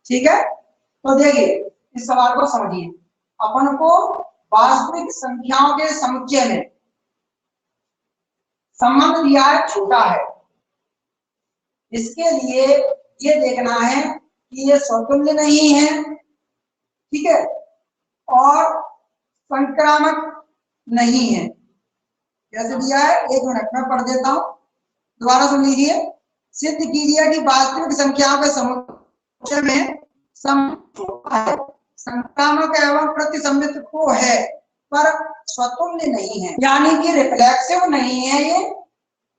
ठीक है, तो देखिए इस सवाल को समझिए। अपन को वास्तविक संख्याओं के समुच्चय में संबंध दिया है छोटा है, इसके लिए ये देखना है कि ये स्वतुल्य नहीं है, ठीक है, और संक्रामक नहीं है। कैसे दिया है, एक मिनट में पढ़ देता हूं, दोबारा सुन लीजिए। सिद्ध कीजिए कि वास्तविक संख्याओं के समुच्चय में संक्रामक एवं प्रतिसंबित को है पर स्वतुल्य नहीं है, यानी कि रिफ्लेक्सिव नहीं है, ये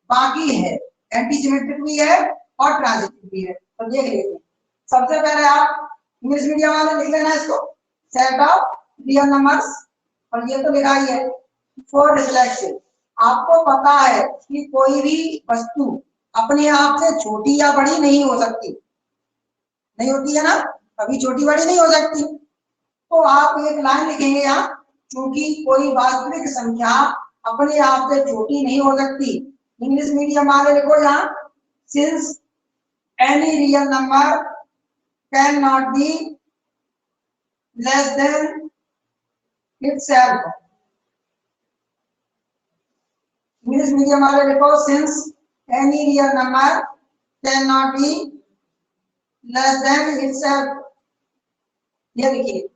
बाकी है, एंटीसिमेट्रिक भी है और ट्रांजिटिव भी है। तो देख लीजिए, सबसे पहले आप इंग्लिश मीडियम वाले लिख लेना इसको, सेट ऑफ रियल नंबर्स, और ये तो लिखा ही है फॉर रिफ्लेक्सिव। आपको पता है कि कोई भी वस्तु अपने आप से छोटी या बड़ी नहीं हो सकती, नहीं होती है ना, कभी छोटी बड़ी नहीं हो सकती। तो आप एक लाइन लिखेंगे यहाँ, क्योंकि कोई वास्तविक संख्या अपने आप से छोटी नहीं हो सकती। इंग्लिश मीडियम वाले लिखो यहाँ, since any real number can not be less than itself. English medium वाले लिखो, since any real number can not be less than itself, ये लिखिए।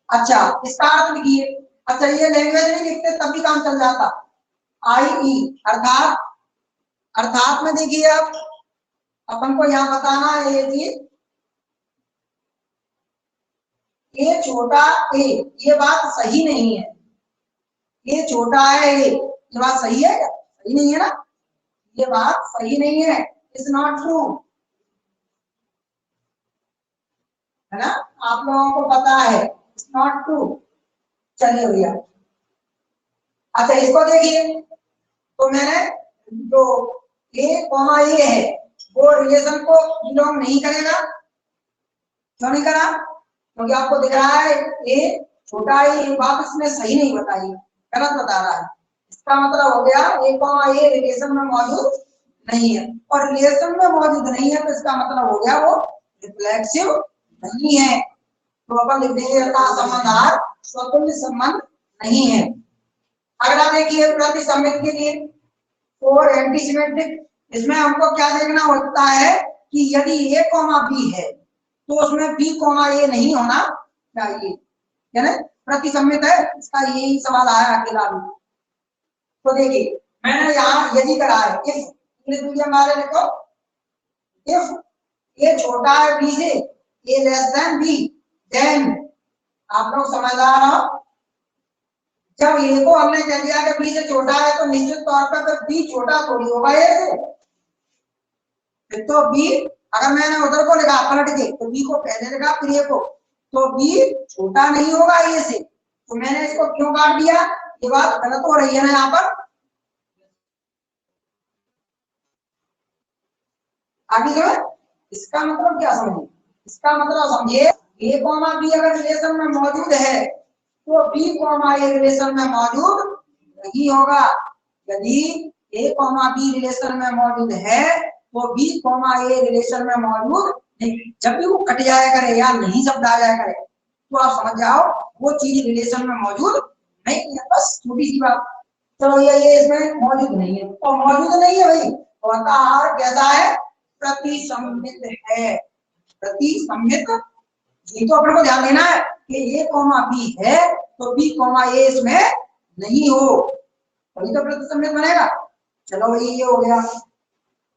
अच्छा, इसका अर्थ लिखिए। अच्छा, ये लैंग्वेज नहीं लिखते तब भी काम चल जाता, आई ई अर्थात, अर्थात में देखिए आप, अपन को यहाँ बताना है ये चीज, ये छोटा ए, ये बात सही नहीं है, ये छोटा है ये बात सही है क्या, सही नहीं है ना, ये बात सही नहीं है, इट्स नॉट ट्रू, है ना, आप लोगों को पता है, इट्स नॉट ट्रू। चलिए भैया, अच्छा इसको देखिए, तो मैंने जो ए कॉमा ए है वो रिलेशन को बिलोंग नहीं करेगा, क्यों नहीं करा, क्योंकि आपको दिख रहा है ए छोटा है, ये बात इसने सही नहीं बताई, गलत बता रहा है। इसका मतलब हो गया ए कॉमा ए रिलेशन में मौजूद नहीं है, और रिलेशन में मौजूद नहीं है तो इसका मतलब हो गया वो रिफ्लेक्सिव नहीं है। तो अपन लिख देंगे संबंध स्वतंत्र संबंध नहीं है। अगला देखिए प्रतिसंबित के लिए और एंटीसिमेट्रिक, इसमें हमको क्या देखना होता है कि यदि ए कॉमा बी है तो उसमें बी कॉमा ए नहीं होना चाहिए, है ना, प्रतिसंबित है, इसका यही सवाल आया अकेला भी। तो देखिए मैंने यहाँ यदि करा है, इफ इंग्लिश मीडियम वाले देखो, इफ ए छोटा है बी से, ए लेस देन बी, देन आप लोग समझदार हो, जब ए को हमने कह दिया कि बी से छोटा है तो निश्चित तौर पर फिर बी छोटा थोड़ी होगा ए से, फिर तो बी, अगर मैंने उधर को लिखा पलट के तो बी को पहले लिखा फिर ए को, तो बी छोटा नहीं होगा ए से, तो मैंने इसको क्यों काट दिया, ये बात गलत हो रही है ना यहाँ पर। आगे जो है इसका मतलब क्या समझिए, इसका मतलब समझिए ए कॉमा बी अगर रिलेशन में मौजूद है तो बी कॉमा ए रिलेशन में मौजूद नहीं होगा। यदि ए कॉमा बी रिलेशन में मौजूद है तो बी कॉमा ए रिलेशन में मौजूद नहीं। जब भी वो कट जाया करे या नहीं शब्द आ जाया करे तो आप समझ जाओ वो चीज रिलेशन में मौजूद नहीं है, बस छोटी सी बात। चलो ये इसमें मौजूद नहीं है, तो मौजूद नहीं है भाई, तो अतः कैसा है, प्रतिसंबित है, प्रतिसंबित। ये तो अपने को ध्यान देना है कि ए कॉमा बी है तो बी कॉमा ए इसमें नहीं हो, तभी तो प्रतिसंबित बनेगा। चलो भाई ये हो गया।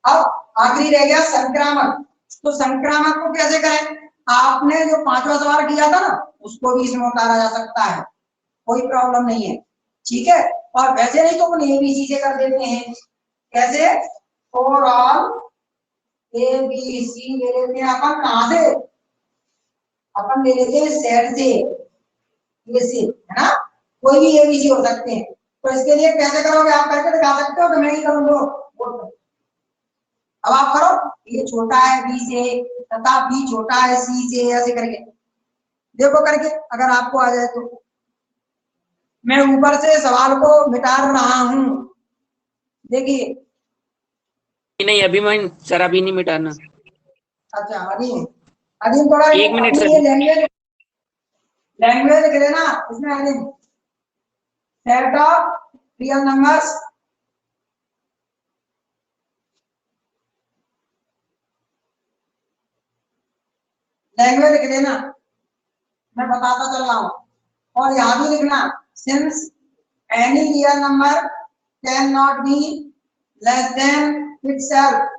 अब आखिरी रह गया संक्रामक, तो संक्रामक को कैसे करें, आपने जो पांचवा सवाल किया था ना उसको भी इसमें उतारा जा सकता है, कोई प्रॉब्लम नहीं है, ठीक है। और वैसे नहीं तो ये भी चीजें कर देते हैं, कैसे, for all A B C ले लेते हैं अपन, कहां से, अपन ले लेते हैं सेट से, ये से, है ना, कोई भी एबीसी हो सकते हैं। तो इसके लिए कैसे करोगे, आप करके दिखा सकते हो कि मैं ही करूंगा, अब आप करो, ये छोटा है बी से तथा बी छोटा है सी से, ऐसे करके देखो करके, अगर आपको आ जाए तो। मैं ऊपर से सवाल को मिटा रहा हूं, देखिए नहीं अभी मैं सर अभी नहीं मिटाना। अच्छा अधीन, अधीन थोड़ा 1 मिनट अपनी सर। ये लैंग्वेज लैंग्वेज लिख लेना इसमें अधीन। Set of real numbers language लिख लेना, मैं बताता चल रहा हूँ। और यहाँ भी लिखना since any real number can not be less than itself.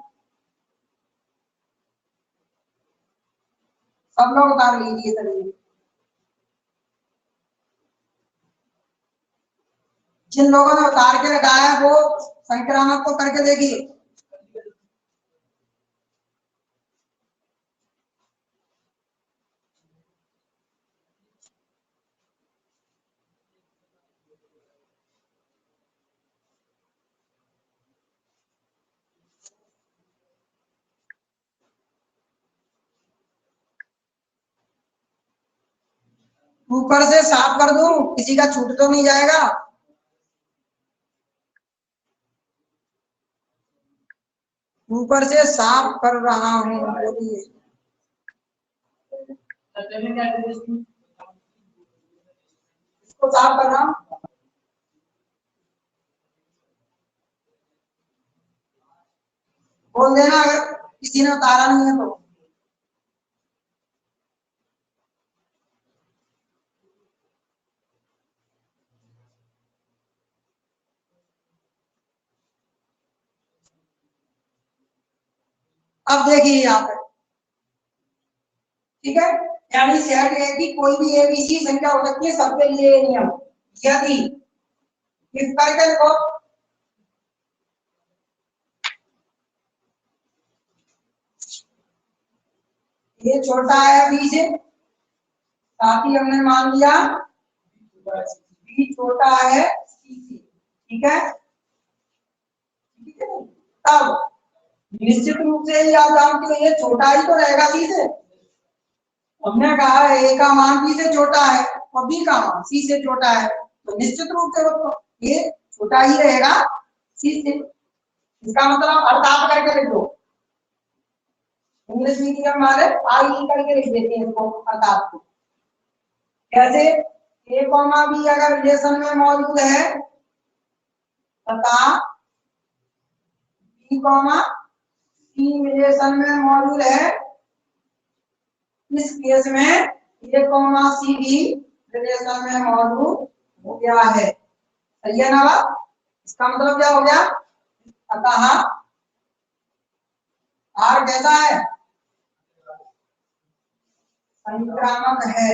सब लोग उतार लीजिए सभी, जिन लोगों ने उतार के रखा है वो संक्रामक को करके देखिए। ऊपर से साफ कर दूं, किसी का छूट तो नहीं जाएगा। ऊपर से साफ कर रहा हूँ, बोलिए। इसको साफ कर रहा हूँ, बोल देना अगर किसी ने उतारा नहीं है तो। अब देखिए यहाँ पे, ठीक है, यानी सेट है कि कोई भी एबीसी संख्या हो सकती है, सबके लिए ये नियम। यदि इस करके देखो, ये छोटा है बी से, साथ ही हमने मान लिया बी छोटा है सी से, ठीक है। तब निश्चित रूप से ही आप जानते हो ये छोटा ही तो रहेगा सी से। हमने कहा ए का मान बी से छोटा है और बी का मान सी से छोटा है, तो निश्चित रूप से तो ये छोटा ही रहेगा सी से। इसका मतलब अर्थ आप करके लिख दो, इंग्लिश मीडियम वाले आई करके लिख देते हैं इसको अर्थात को। कैसे? ए कॉमा बी अगर रिलेशन में मौजूद है तथा बी कॉमा सी रिलेशन में मौजूद है, इस केस में ए कॉमा सी भी रिलेशन में मौजूद हो गया है। सही है ना बात? इसका मतलब क्या हो गया? अतः आर कैसा है? संक्रामक है।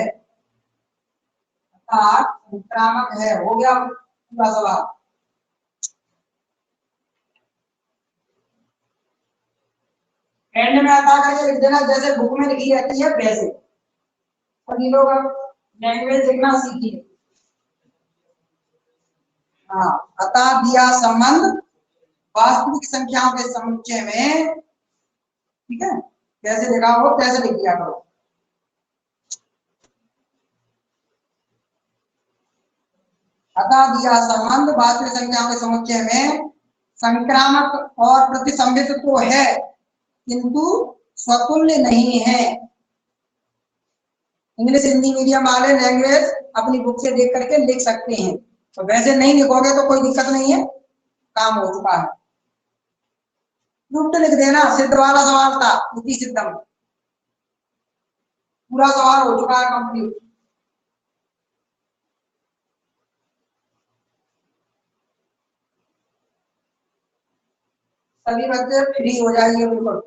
संक्रामक है, हो गया पूरा सवाल। एंड में आता करके लिख देना, जैसे बुक में लिखी रहती है वैसे। सभी लोग अब लैंग्वेज लिखना सीखिए। हाँ, अतः दिया संबंध वास्तविक संख्याओं के समुच्चय में, ठीक है, कैसे लिखा हो कैसे लिख दिया करो। अतः दिया संबंध वास्तविक संख्याओं के समुच्चय में संक्रामक और प्रतिसंबित तो है किंतु स्वतुल्य नहीं है। इंग्लिश हिंदी मीडियम वाले लैंग्वेज अपनी बुक से देख करके लिख सकते हैं, तो वैसे नहीं लिखोगे तो कोई दिक्कत नहीं है, काम हो चुका है। लिख देना, सिद्ध वाला सवाल था, इति सिद्धम, पूरा सवाल हो चुका है कंप्लीट। सभी बच्चे फ्री हो जाइए बिल्कुल।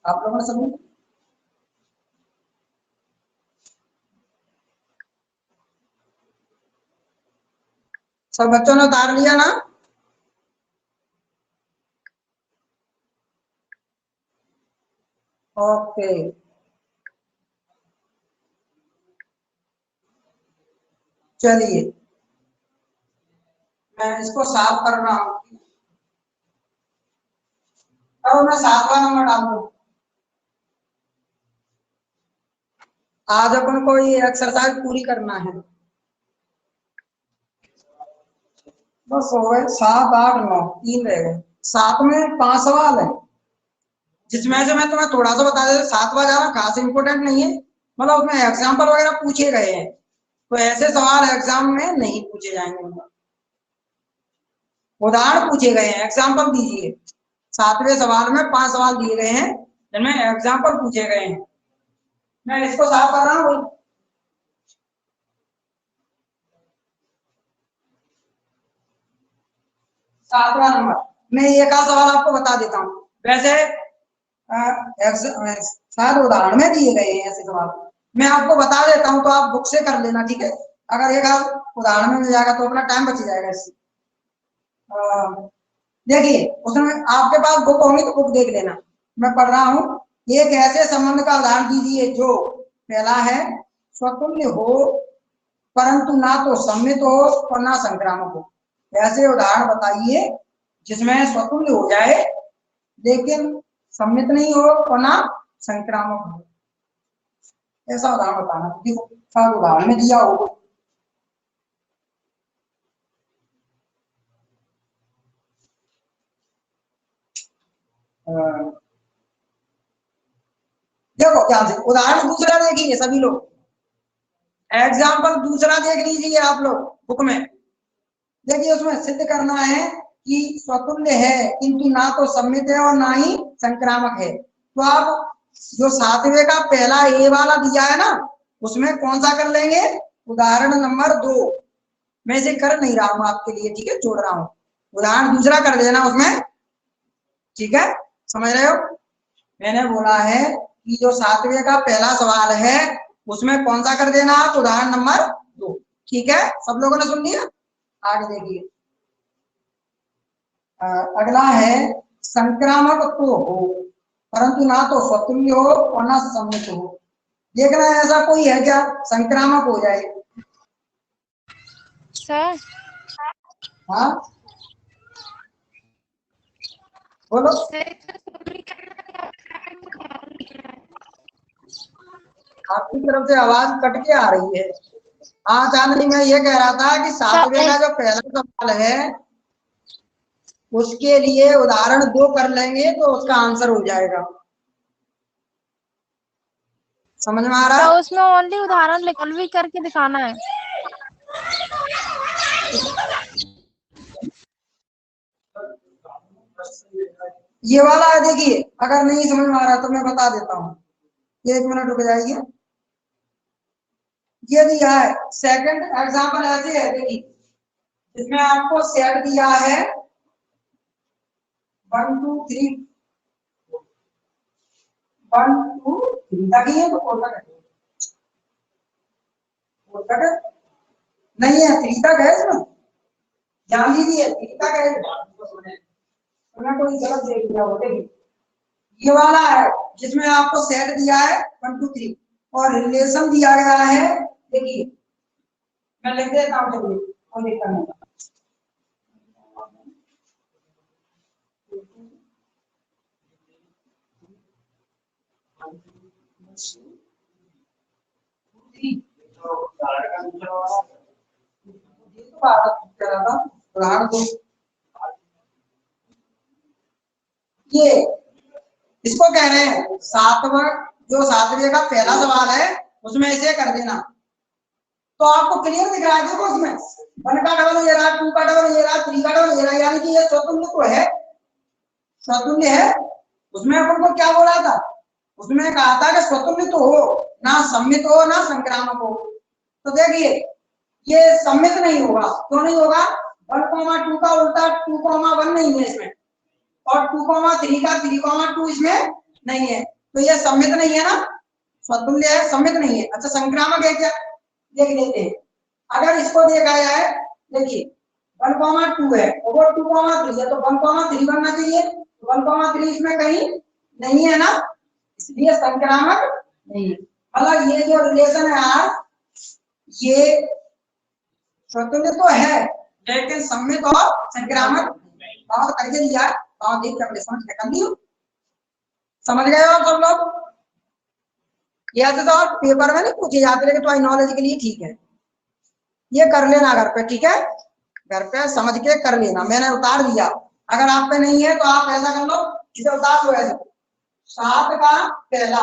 आप लोगों ने सभी सब बच्चों ने उतार लिया ना? ओके, चलिए मैं इसको साफ कर रहा हूँ। अब मैं 7वां नंबर डाल दूं। आज अपन को ये एक्सरसाइज पूरी करना है। बस हो गए 7, 8, 9, 3 रह गए। 7 में 5 सवाल है, जिसमें से मैं तुम्हें थोड़ा सा बता देता, 7वां ज्यादा खास इंपोर्टेंट नहीं है, मतलब उसमें एग्जाम्पल वगैरह पूछे गए हैं, तो ऐसे सवाल एग्जाम में नहीं पूछे जाएंगे, मतलब उदाहरण पूछे गए हैं, एग्जाम्पल दीजिए। 7वें सवाल में 5 सवाल दिए गए हैं जिनमें एग्जाम्पल पूछे गए हैं। मैं इसको साफ कर रहा हूँ। 7वां नंबर, मैं एक आध सवाल आपको बता देता हूँ। वैसे शायद उदाहरण में दिए गए हैं ऐसे सवाल, मैं आपको बता देता हूँ तो आप बुक से कर लेना, ठीक है। अगर एक आध उदाहरण में मिल जाएगा तो अपना टाइम बच जाएगा इससे। देखिए उसमें आपके पास बुक होंगी तो बुक देख लेना, मैं पढ़ रहा हूँ। एक ऐसे संबंध का उदाहरण दीजिए जो पहला है स्वतुल्य हो परंतु ना तो सम्मित हो और ना संक्रामक हो। ऐसे उदाहरण बताइए जिसमें स्वतुल्य हो जाए लेकिन सम्मित नहीं हो और ना संक्रामक हो, ऐसा उदाहरण बताना। देखो उदाहरण में दिया हो, देखो ध्यान से उदाहरण दूसरा देखिए सभी लोग, एग्जाम्पल दूसरा देख लीजिए आप लोग बुक में। देखिए उसमें सिद्ध करना है कि स्वतुल्य है किंतु ना तो सम्मित है और ना ही संक्रामक है। तो आप जो 7वें का पहला ए वाला दिया है ना, उसमें कौन सा कर लेंगे, उदाहरण नंबर 2। मैं इसे कर नहीं रहा हूं आपके लिए, ठीक है, छोड़ रहा हूं। उदाहरण दूसरा कर देना उसमें, ठीक है, समझ रहे हो। मैंने बोला है कि जो 7वें का पहला सवाल है उसमें कौन सा कर देना आप, उदाहरण नंबर 2, ठीक है। सब लोगों ने सुन लिया, आगे देखिए। अगला है संक्रामक तो हो परंतु ना तो स्वतुल्य हो और ना सम्मित हो। देखना है ऐसा कोई है क्या संक्रामक हो जाए। सर हाँ बोलो। आपकी तरफ से आवाज कट के आ रही है। हाँ चांदनी, मैं ये कह रहा था कि 7वें का जो पहला सवाल है उसके लिए उदाहरण 2 कर लेंगे तो उसका आंसर हो जाएगा। समझ में आ रहा है। तो उसमें ओनली उदाहरण लिखल भी करके दिखाना है। ये वाला है, देखिए अगर नहीं समझ में आ रहा तो मैं बता देता हूँ, 1 मिनट रुक जाइए। ये दिया है सेकंड एग्जांपल ऐसे है, देखिए इसमें आपको सेट दिया है 1 2 3, 1 2 3 तक ही है, तो 4 तक है, 4 तक है नहीं है, 3 तक है इसमें, ध्यान दीजिए 3 तक है। मैं कोई गलत देख लिया हो, देखिए ये वाला है जिसमें आपको सेट दिया है 1 2 3 और रिलेशन दिया गया है। देखिए मैं लिख देता हूँ, चलिए कोई दिक्कत नहीं। उदाहरण दो, ये इसको कह रहे हैं 7वां, जो 7वें का पहला सवाल है उसमें इसे कर देना तो आपको क्लियर दिख रहा है। देखो उसमें 1 का डबल ये रहा, 2 का डबल ये रहा, 3 का डबल ये रहा, यानी कि ये स्वतुल्य तो है, स्वतुल्य है। उसमें अपन को क्या बोला था, उसमें कहा था कि स्वतुल्य तो हो, ना सम्मित हो ना संक्रामक हो। तो देखिए ये सम्मित नहीं होगा, क्यों नहीं होगा, 1,2 का उल्टा 2,1 नहीं है इसमें, और 2,3 का 3,2 इसमें नहीं है, तो ये सम्मित नहीं है ना, स्वतुल्य है, सम्मित नहीं है। अच्छा संक्रामक है क्या, देख लेते हैं। अगर इसको देखा जाए, देखिए 1,2 है और वो 2,3 है, तो 1,3 बनना चाहिए, तो 1,3 इसमें कहीं नहीं है ना, इसलिए संक्रामक नहीं है। मतलब ये जो रिलेशन है यार, ये स्वतंत्र तो है लेकिन सम्मित और संक्रामक बात करके दिया, बात देख कर समझ कर दियो। समझ गए हो सब लोग। ये तो और पेपर में नहीं पूछे जाते, लेकिन तुम्हारी नॉलेज के लिए ठीक है, ये कर लेना घर पे, ठीक है, घर पे समझ के कर लेना, मैंने उतार दिया। अगर आप पे नहीं है तो आप ऐसा कर लो, इसे उतार लो ऐसे, 7 का पहला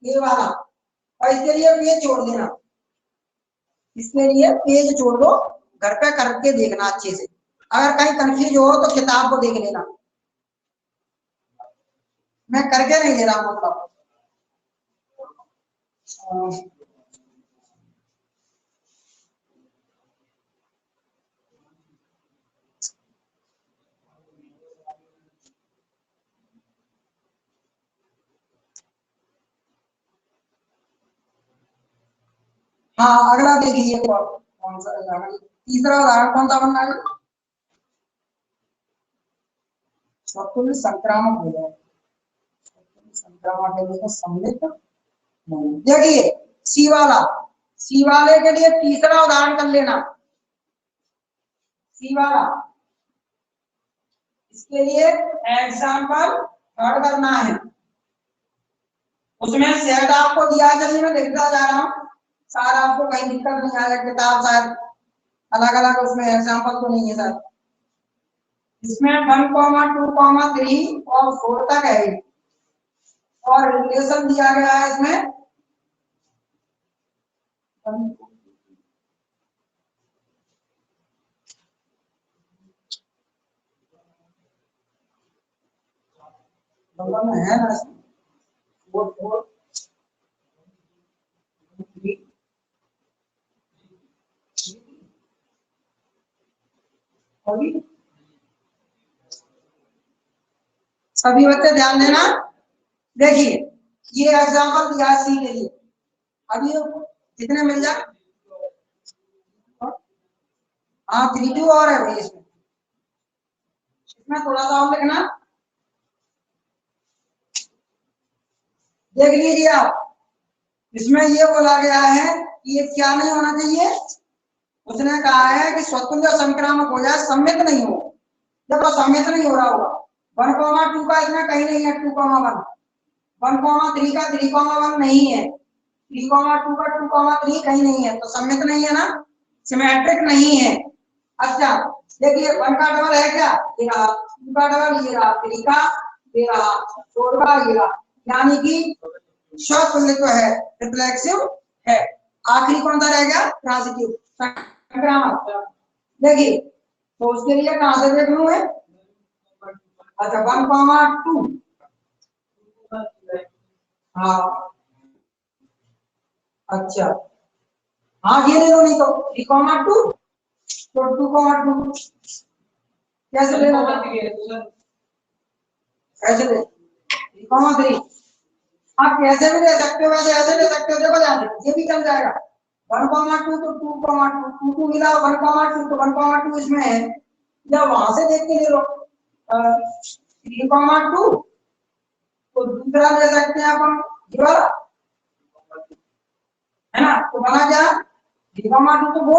ये वाला, और इसके लिए पेज छोड़ देना, इसके लिए पेज छोड़ दो, घर पे करके देखना अच्छे से, अगर कहीं कंफ्यूज हो तो किताब को देख लेना, मैं करके नहीं दे रहा हूँ मतलब। हाँ अगला देखिए, कौन सा उदाहरण, तीसरा उदाहरण कौन सा बनना है, स्वतुल्य संक्रामक हो जाए, संक्रामक के लिए सम्मिलित नहीं। देखिए सी वाला, सी वाले के लिए तीसरा उदाहरण कर लेना, सी वाला, इसके लिए एग्जाम्पल थर्ड करना है, उसमें सेट आपको दिया है, चलिए मैं लिखता जा रहा हूँ, सारा आपको कहीं दिक्कत नहीं आएगा, किताब शायद अलग अलग उसमें एग्जाम्पल तो नहीं है सर, इसमें 1, 2, 3 और 4 तक है, और रिलेशन दिया गया है इसमें है ना, 4, 4, 3, सभी बच्चे ध्यान देना। देखिए ये एग्जाम्पल दिया सी के लिए, अभी कितने मिल जाए, हाँ 3, 2 और है भाई, इसमें थोड़ा सा और लिखना, देख लीजिए आप, इसमें ये बोला गया है कि ये क्या नहीं होना चाहिए, उसने कहा है कि स्वतंत्र संक्रामक हो जाए, सम्मित नहीं हो, जब सम्मित नहीं हो रहा होगा, 1, 2 का इसमें कहीं नहीं है, 2, 1, 1, 3 का 3, 1 नहीं है, 3, 2 का 2, 3 कहीं नहीं है, तो सम्मित नहीं है ना, सिमेट्रिक नहीं है। अच्छा देखिए 1 का डबल है क्या, ये रहा, 2 का डबल ये रहा, 3 का ये रहा, 4 का ये रहा, यानी कि स्वतुल्य तो है, रिफ्लेक्सिव है। आखिरी कौन सा रह गया, ट्रांजिटिव संक्रामक। देखिए तो उसके लिए कहां से देख लूं है, अच्छा 1, 2, हाँ अच्छा, हाँ ये ले लो, नहीं तो 3, 2 तो 2, 2 कैसे लेना, कैसे ले 3, 3 आप कैसे भी ले सकते हो, वैसे ऐसे ले सकते हो, देखो ध्यान से ये भी चल जाएगा, 1, 2 तो 2, 2 मिला, 1, 2 तो 1, 2 इसमें है, या वहां से देख के ले लो 3, 2 तो दूसरा ले सकते हैं अपन ये वाला, है ना, तो बना क्या 3, 2 तो वो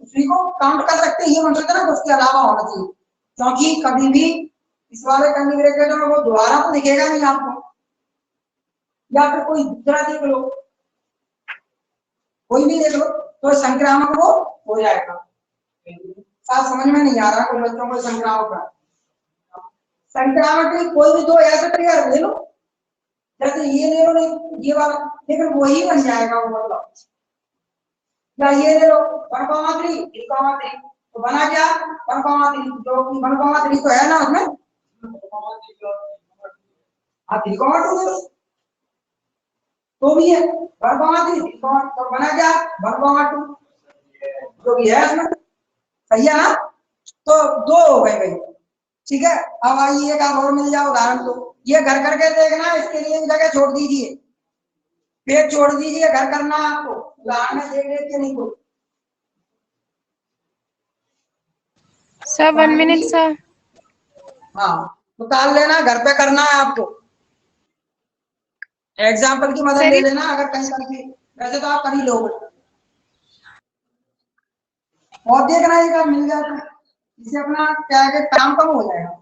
उसी को काउंट कर सकते हैं, ये बन सकता है ना, उसके अलावा होना चाहिए, क्योंकि कभी भी इस वाले कर्ली ब्रैकेट में वो दोबारा तो दिखेगा नहीं आपको, या फिर कोई दूसरा देख लो, कोई भी देख लो, तो संक्रामक वो हो जाएगा। साथ समझ में नहीं आ रहा कुछ बच्चों को संक्रामक का, संक्रामक की कोई भी दो ऐसे क्लियर ले लो, जैसे ये ले लो, नहीं ये वाला, लेकिन वही बन जाएगा वो, मतलब या ये ले लो 1, 3, 3, तो बना क्या 1, 3, जो 1, 3 तो है ना उसमें, हाँ 3, 2 तो भी है 1, 3, तो बना क्या 1, 2 जो भी है उसमें, सही है ना, तो 2 हो गए भाई, ठीक है। अब आइए एक और मिल जाए उदाहरण, तो ये घर करके देखना, इसके लिए जगह छोड़ दीजिए, पेज छोड़ दीजिए, घर करना है आपको, उदाहरण में देख देख के नहीं कोई, सर 1 मिनट सर, हाँ उतार लेना, घर पे करना है आपको, एग्जाम्पल की मदद ले लेना, अगर कहीं करके वैसे तो आप कर ही लोगे, और देखना ये मिल जाता है, इससे अपना क्या है कि काम कम हो जाएगा।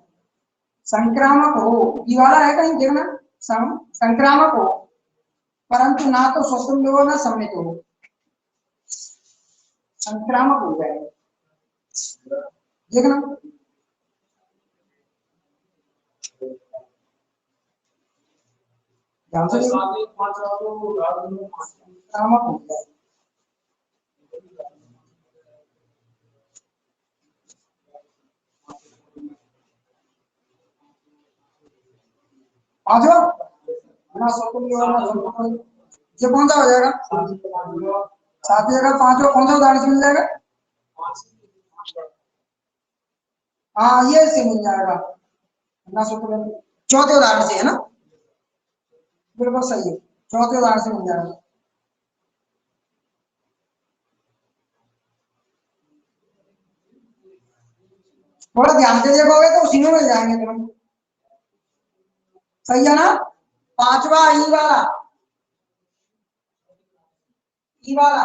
संक्रामक हो ये वाला है कहीं देखना, संक्रामक हो, परंतु ना तो स्वतंत्र हो ना सम्मित हो, संक्रामक हो जाए। देखना ध्यान से, संक्रामक हो जाए। पांचवा ना स्वतंत्र हो ना सम्मित, ये कौन सा हो जाएगा? सात जगह पांचवा कौन सा उदाहरण से मिल जाएगा? हाँ ये से मिल जाएगा ना स्वतंत्र, चौथे उदाहरण से है ना, बिल्कुल सही है, चौथे उदाहरण से मिल जाएगा। थोड़ा ध्यान से देखोगे तो उसी में मिल जाएंगे तुम, सही है ना। पांचवा ई वाला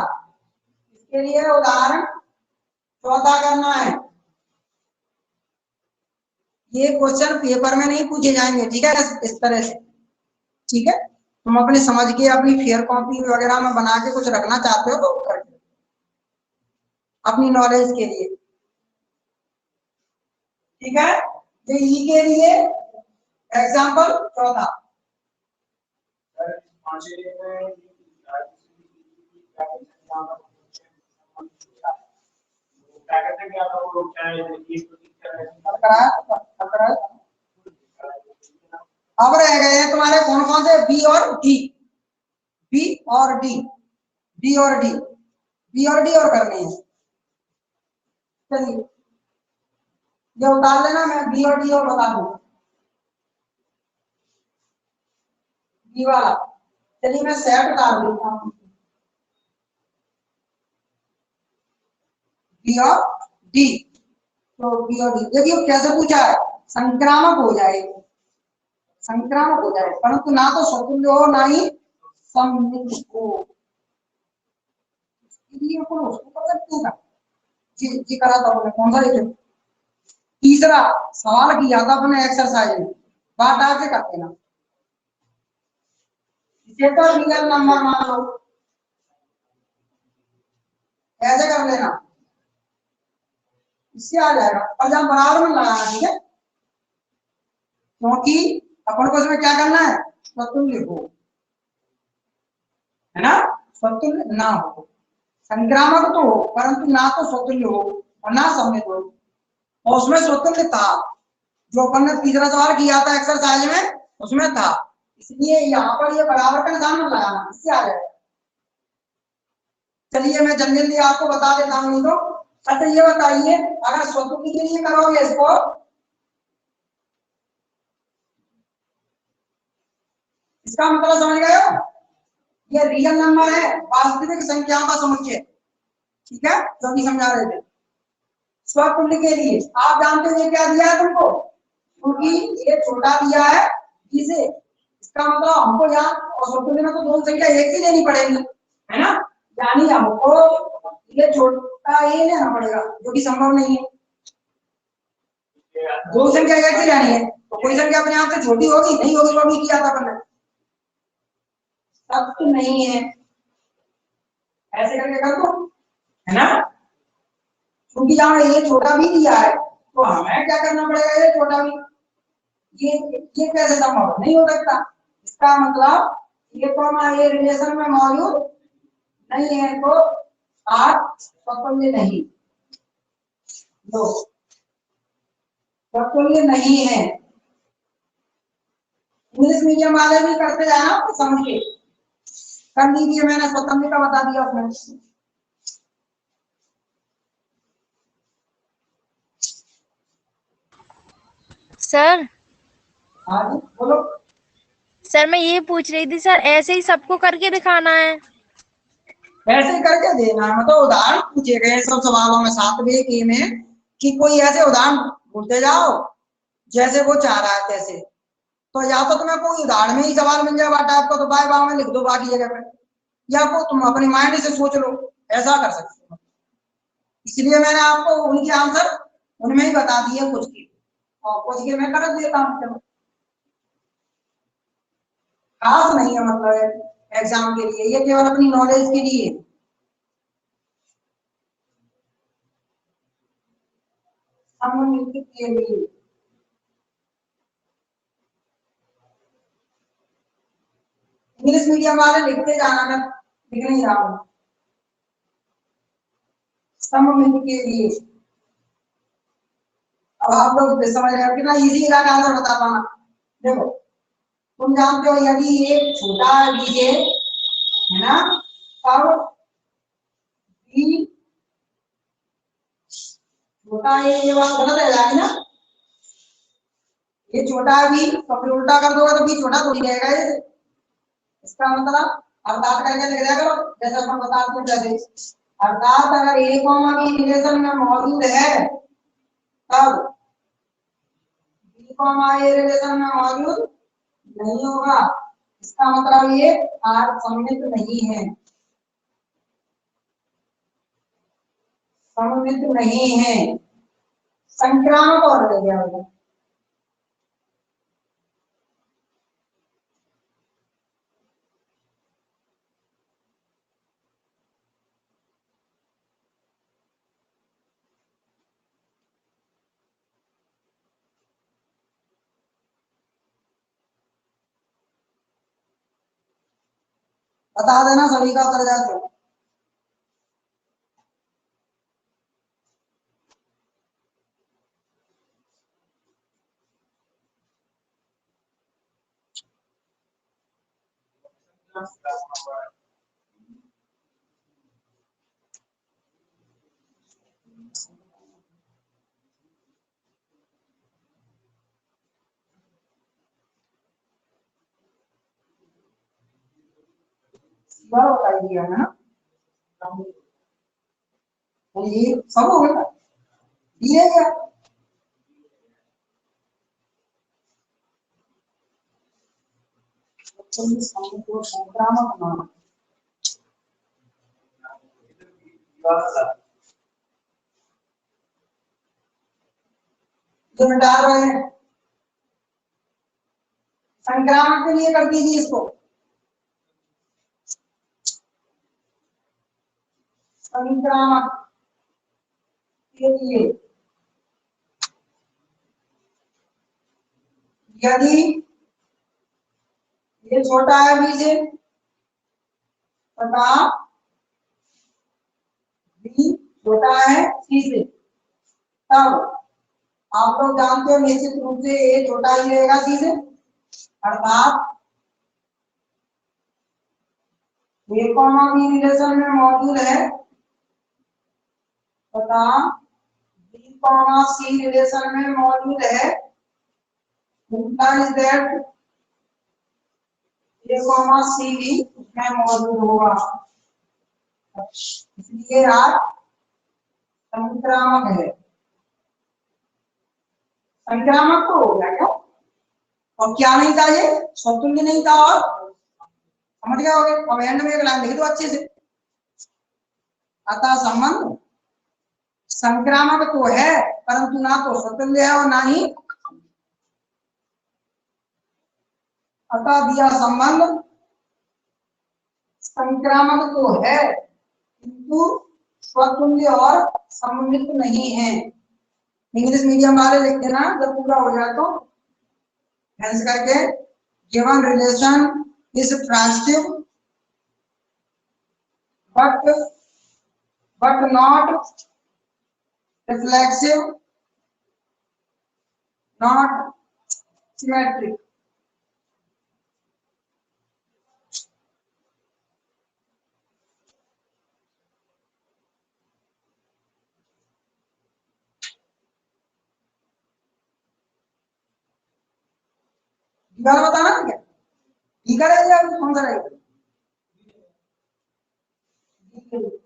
इसके लिए उदाहरण चौथा करना है। ये क्वेश्चन पेपर में नहीं पूछे जाएंगे, ठीक है, इस तरह से, ठीक है। तुम अपने समझ के अपनी फेयर कॉपी वगैरह में बना के कुछ रखना चाहते हो तो करके अपनी नॉलेज के लिए, ठीक है। ये ई के लिए एग्जाम्पल चौथा। अब रह गए हैं तुम्हारे कौन कौन से? बी और डी, बी और डी, बी और डी, बी और डी और करने हैं। चलिए ये उतार लेना, मैं बी और डी और बता दूं। बी वाला चलिए मैं सेट उतार देता हूं, बी और डी। तो बी और डी देखिए कैसे पूछा है, संक्रामक हो जाए, संक्रामक हो जाए, परंतु ना तो स्वतुल्य हो ना ही सम्मिलित हो। उसको कर सकते हैं जी करा था आपने, कौन सा ये? तीसरा सवाल किया था अपने एक्सरसाइज में, बात आके करते ना, इसे तो रियल नंबर मान लो, ऐसे कर लेना, इससे आ जाएगा। और जब बराबर में लगाना, ठीक है, क्योंकि अपन को इसमें क्या करना है? स्वतुल्य हो, है ना, स्वतुल्य ना हो, संक्रामक तो हो परंतु ना तो स्वतुल्य हो और ना सम्मित हो। और उसमें स्वतुल्य था, जो अपन ने तीसरा सवाल किया था एक्सरसाइज में उसमें था, इसलिए यहाँ पर ये बराबर का निशान मत लगाना, इससे आ जाएगा। चलिए मैं जल्दी जल्दी आपको बता देता हूँ। तो अच्छा ये बताइए, अगर स्वतुल्य के लिए करोगे इसको, इसका मतलब समझ गए हो? ये रियल नंबर है, वास्तविक संख्याओं का समुच्चय, ठीक है, जो भी समझा रहे थे। स्वतुल्य के लिए आप जानते हो ये क्या दिया है तुमको, क्योंकि ये छोटा दिया है इसे, इसका मतलब हमको यहाँ और स्वतुल्य में तो दोनों संख्या एक ही लेनी पड़ेगी, है ना, यानी हमको ये छोटा ये लेना पड़ेगा, जो कि संभव नहीं है। दो संख्या एक ही लेनी है तो कोई संख्या अपने आप से छोटी होगी नहीं होगी, जो भी किया था अपन ने, सब तो नहीं है, ऐसे करके कर दो, है ना। क्योंकि यहाँ ये छोटा भी दिया है तो हमें क्या करना पड़ेगा, ये छोटा भी, ये कैसे संभव नहीं हो सकता। इसका मतलब ये कॉमा ये रिलेशन में मौजूद नहीं है, तो आप स्वतंत्र नहीं, दो स्वतंत्र नहीं है। इंग्लिश मीडियम वाले भी करते जाना तो समझ के कर लीजिए, मैंने स्वतंत्र का बता दिया उसमें। सर हाँ जी बोलो। सर मैं ये पूछ रही थी सर, ऐसे ही सबको करके दिखाना है? ऐसे करके देना, मतलब उदाहरण पूछे गए सब सवालों में 7वें के में कि कोई ऐसे उदाहरण बोलते जाओ जैसे वो चाह रहा है तैसे, तो या तो तुम्हें कोई उदाहरण में ही सवाल मिल जाएगा टाइप का तो बाय बाय में लिख दो बाकी जगह पे, या को तुम अपने माइंड से सोच लो, ऐसा कर सकते हो। इसलिए मैंने आपको उनके आंसर उनमें ही बता दिए कुछ की, और कुछ के मैं कर देता हूँ, चलो खास नहीं है, मतलब एग्जाम के लिए, ये केवल अपनी नॉलेज के लिए। सममित के लिए इंग्लिश मीडियम वाले लिखते जाना, मैं लिख नहीं रहा हूँ। सममित के लिए अब आप लोग समझ रहे हो कितना इजी लगा आंसर बता पाना। देखो तुम जानते हो यदि एक छोटा बीजे है ना, तब बी छोटा है, ये बात गलत है जाएगी ना, ये छोटा है बी, तो फिर उल्टा कर दोगे तो बी छोटा थोड़ी रहेगा ये। इसका मतलब अर्थात करके लिख दिया करो जैसे अपन बताते हैं जैसे, अर्थात अगर ए कॉमा बी रिलेशन में मौजूद है तब बी कॉमा ए रिलेशन में मौजूद नहीं होगा। इसका मतलब ये आर सममित नहीं है, सममित नहीं है, संक्रामक और रह गया होगा। बता देना सभी का उत्तर जाए तो। बार बता दिया है ना, ये सब हो गया, ये क्या संक्रामक नाम जो मिटा रहे हैं, संक्रामक के लिए कर दीजिए इसको, संक्रामक के लिए यदि ये छोटा है बी से तथा बी छोटा है सी से, तब आप लोग जानते हो निश्चित रूप से ए छोटा ही रहेगा सी से, अर्थात ए कॉमा बी रिलेशन में मौजूद है तथा बी कॉमा सी रिलेशन में मौजूद है, implies that ए कॉमा सी भी उसमें मौजूद होगा, इसलिए यार संक्रामक है। संक्रामक तो हो गया क्या, और क्या नहीं था ये, स्वतुल्य नहीं था, और समझ गए होगे। अब एंड में एक लाइन लिख दो अच्छे से, अतः संबंध संक्रामक तो है परंतु ना तो स्वतुल्य है और ना ही, अतः दिया संबंध संक्रामक तो है किंतु स्वतुल्य और सममित नहीं है। इंग्लिश मीडियम वाले लिखते ना जब पूरा हो जाए तो हेंस करके, given relation is transitive but not reflexive, not symmetric। बताना क्या ठीक है या कौन सा रहेगा,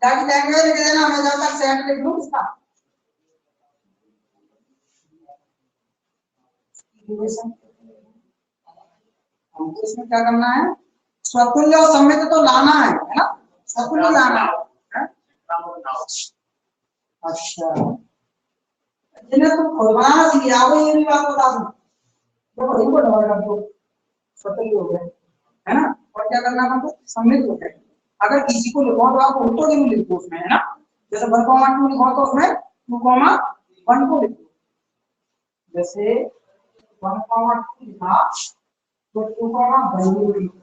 ताकि लैंग्वेज लिख देना, मैं जब तक सेट लिख दूं इसका हमको इसमें क्या करना है, स्वतुल्य और सममित तो लाना है ना, स्वतुल्य लाना है। अच्छा जिन्हें तुम खुद बनाना सीख जाओगे ये भी बात बता दूं, देखो इनको डबल कर दो, स्वतुल्य हो गया, है ना। और क्या करना है हमको, सममित हो जाए। अगर किसी को लिखो तो आप उल्टो जरूर लिखो उसमें, है ना। जैसे 1,2 लिखो तो उसमें 2,1 को लिखो। जैसे 1,2 लिखा तो 2,1 लिखो।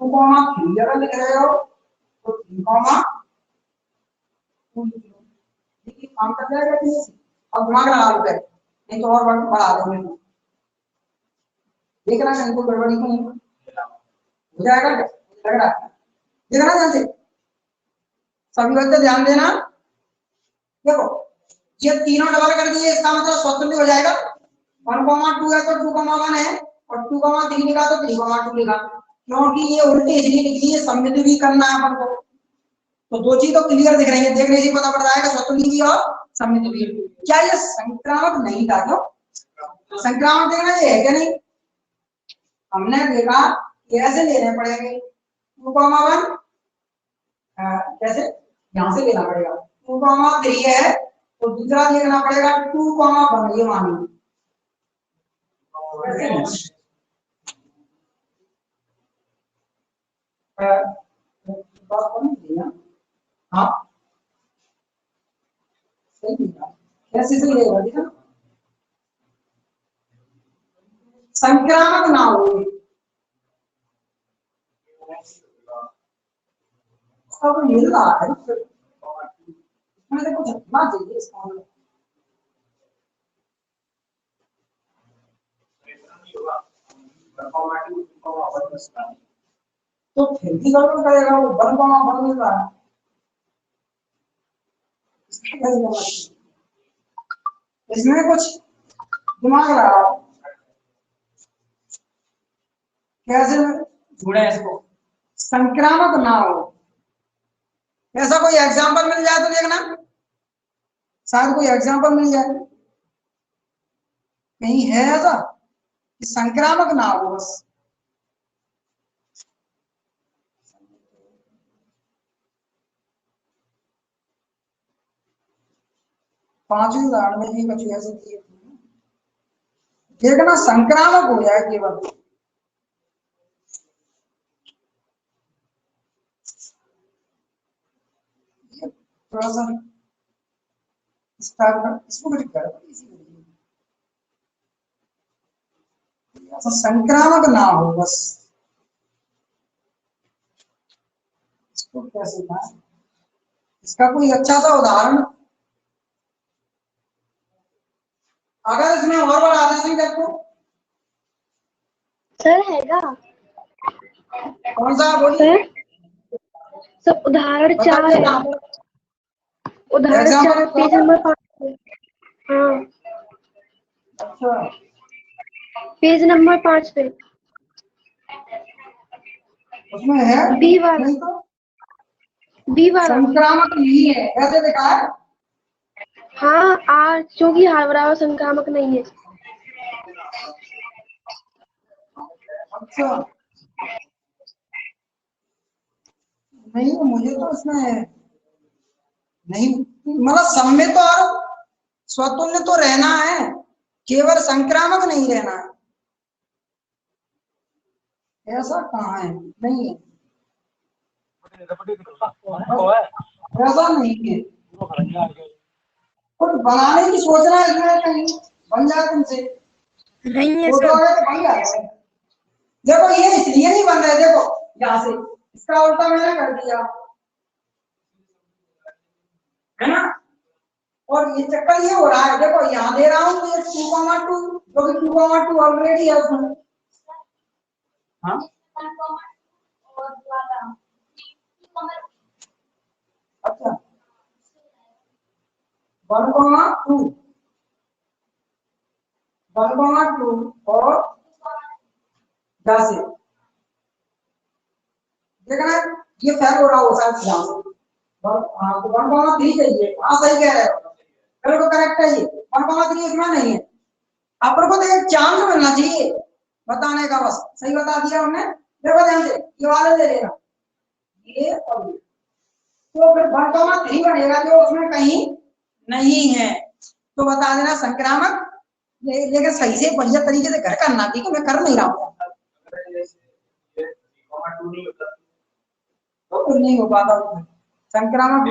2,3 अगर लिख रहे हो तो 3,2 लिखो। ठीक है, काम कर जाएगा ठीक है। अब दिमाग लगा लो, नहीं तो और बढ़ा दोगे। देखना कहीं तो गड़बड़ी तो नहीं हो जाएगा, लग रहा है। देखना ध्यान से, सभी बच्चे ध्यान देना। देखो ये तीनों डबल कर दिए, इसका मतलब स्वतंत्र हो जाएगा। 1,2 है तो 2,1 है, और 2,3 लिखा तो 3,2 लिखा, क्योंकि ये उल्टे इसलिए लिखी है, सममित भी करना है अपन को। तो दो चीज तो क्लियर दिख रही है, देखने से पता पड़ रहा है कि स्वतंत्र भी और सममित भी। क्या ये संक्रामक नहीं था? क्यों संक्रामक देखना ये है क्या नहीं? हमने देखा कैसे लेने पड़ेंगे 2,1, कैसे यहां से लेना पड़ेगा। 2,3 है तो दूसरा देखना पड़ेगा 2,1, ये मानिए। हाँ सही कैसे से लेगा, ठीक है। संक्रामक ना हो, उसका मिल रहा है इसमें से कुछ हटना चाहिए इसका। तो फिर भी गड़बड़ करेगा वो, 1,1 मिल रहा है। इसमें कुछ दिमाग लगा, कैसे जुड़े इसको, संक्रामक ना हो। ऐसा कोई एग्जांपल मिल जाए तो देखना, शायद कोई एग्जांपल मिल जाए। कहीं है ऐसा कि संक्रामक ना हो बस। पांचवी उदाहरण में भी कुछ ऐसे दिए, देखना संक्रामक हो जाए केवल। थोड़ा सा इसको क्लिक करो, संक्रामक ना हो बस। इसको कैसे ना, इसका कोई अच्छा सा उदाहरण अगर इसमें और बार आदेश देखो। सर हैगा कौन सा बोलिए सर, उदाहरण 4 है, उदाहरण 4 पेज नंबर 5। हाँ अच्छा पेज नंबर 5 पे उसमें है बी वाला, नहीं तो बी वाला। संक्रामक नहीं है ऐसे लिखा है। हाँ आर क्योंकि हार बराबर संक्रामक नहीं है। अच्छा नहीं तो मुझे तो इसमें नहीं, मतलब सम्मित और स्वतुल्य तो रहना है, केवल संक्रामक नहीं रहना है। ऐसा कहाँ है, नहीं है ऐसा नहीं है। कुछ बनाने की सोच रहा है इसमें, कहीं बन जाए तुमसे नहीं है फोटो सर। है तो बन जाए। देखो ये इसलिए नहीं बन रहे, देखो यहाँ से इसका उल्टा मैंने कर दिया, है ना। और ये चक्कर ये हो रहा है, देखो यहाँ दे रहा हूँ तो ये 2,2 जो कि 2,2 ऑलरेडी है उसमें। हाँ अच्छा 1,2 1,2 और जैसे देखना ये फेल हो रहा हो शायद यहाँ से। हाँ तो 1,3 चाहिए, हाँ सही कह रहे हो, बिल्कुल करेक्ट है। ये 1,3 इसमें नहीं है। अपन को तो एक चांस मिलना चाहिए बताने का, बस सही बता दिया हमने। देखो ध्यान से ये वाले ले लेना, ये और ये, तो फिर 1,3 बनेगा जो उसमें कहीं नहीं है तो बता देना संक्रामक। लेकिन सही से बढ़िया तरीके से घर करना, ठीक है, मैं कर नहीं रहा हूँ। तो नहीं हो पाता उसमें संक्रामक।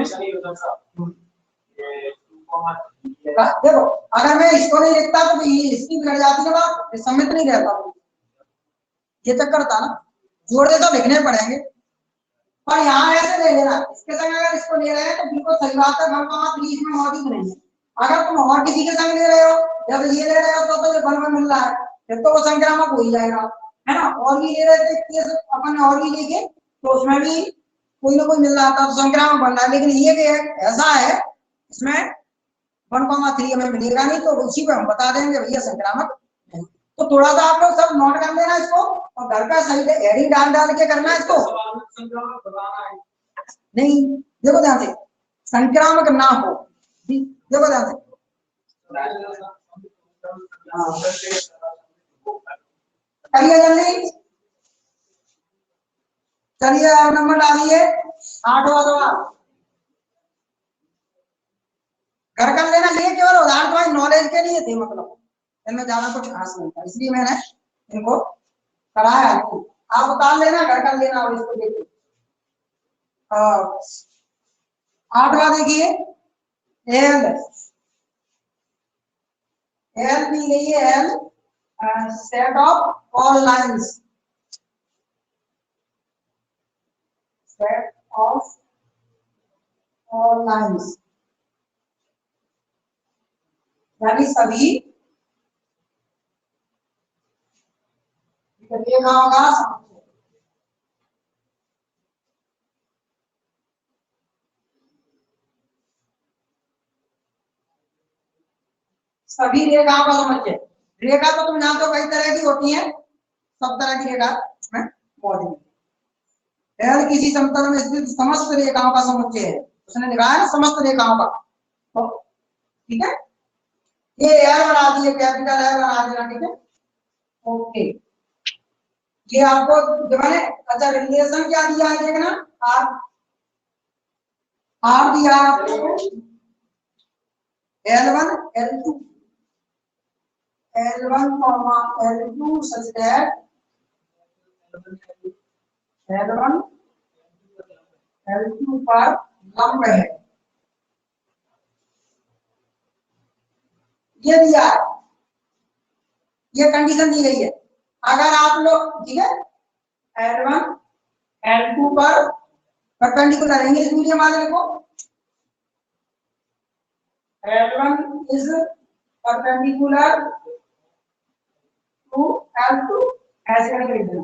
देखो अगर मैं इसको नहीं लिखता तो ये इसकी बिगड़ जाती है बात, सम्मित नहीं रहता, ये चक्कर था ना, जोड़े तो लिखने पड़ेंगे। पर यहाँ ऐसे ले लेना, इसके संग अगर इसको ले रहे हैं तो बिल्कुल सही बात है, इसमें मौजूद नहीं है। अगर तुम और किसी के संग ले रहे हो, जब ये ले रहे हो तो ये बल में मिल रहा है, फिर तो वो संक्रामक हो ही जाएगा, है ना। और भी ले रहे थे अपन, और भी लेके तो उसमें भी कोई ना कोई मिल रहा था तो संक्रामक बन रहा है। लेकिन ये ऐसा है, इसमें 1,3 हमें मिलेगा नहीं, तो उसी पे हम बता देंगे भैया संक्रामक नहीं। तो थोड़ा सा आप लोग सब नोट कर लेना इसको, और घर का सही हेडिंग डाल डाल के करना इसको। नहीं देखो ध्यान से, संक्रामक ना हो, देखो ध्यान से, करिए जल्दी, चलिए नंबर डालिए 8वां सवाल। घर कर लेना, ये केवल उदाहरण तुम्हारी नॉलेज के लिए थे, मतलब इनमें ज्यादा कुछ खास नहीं था, इसलिए मैंने इनको कराया। आप उतार लेना, घर कर लेना, और इसको देखिए 8वां देखिए, एल एल दी गई है, L set of all lines, set of all lines यानी सभी रेखाओं का समुच्चय, सभी रेखाओं का समुच्चय। रेखा तो तुम जानते हो कई तरह की होती है, सब तरह की रेखा में मौजूद है। एल किसी समतल में स्थित समस्त रेखाओं का समुच्चय है, उसने लिखा है ना समस्त रेखाओं का, तो ठीक है, ये एल बना दिए, कैपिटल एल बना देना, ठीक है, ओके। ये आपको जो है, अच्छा रिलेशन क्या दिया है देखना, आर आर दिया है आपको, L1 L2 L1 L2 such that L1 L2 पर लंब है, ये दिया है, ये कंडीशन दी गई है। अगर आप लोग, ठीक है, L1 L2 पर परपेंडिकुलर, इंग्लिश मीडियम वाले को L1 is perpendicular to L2, ऐसे करके लिख देना।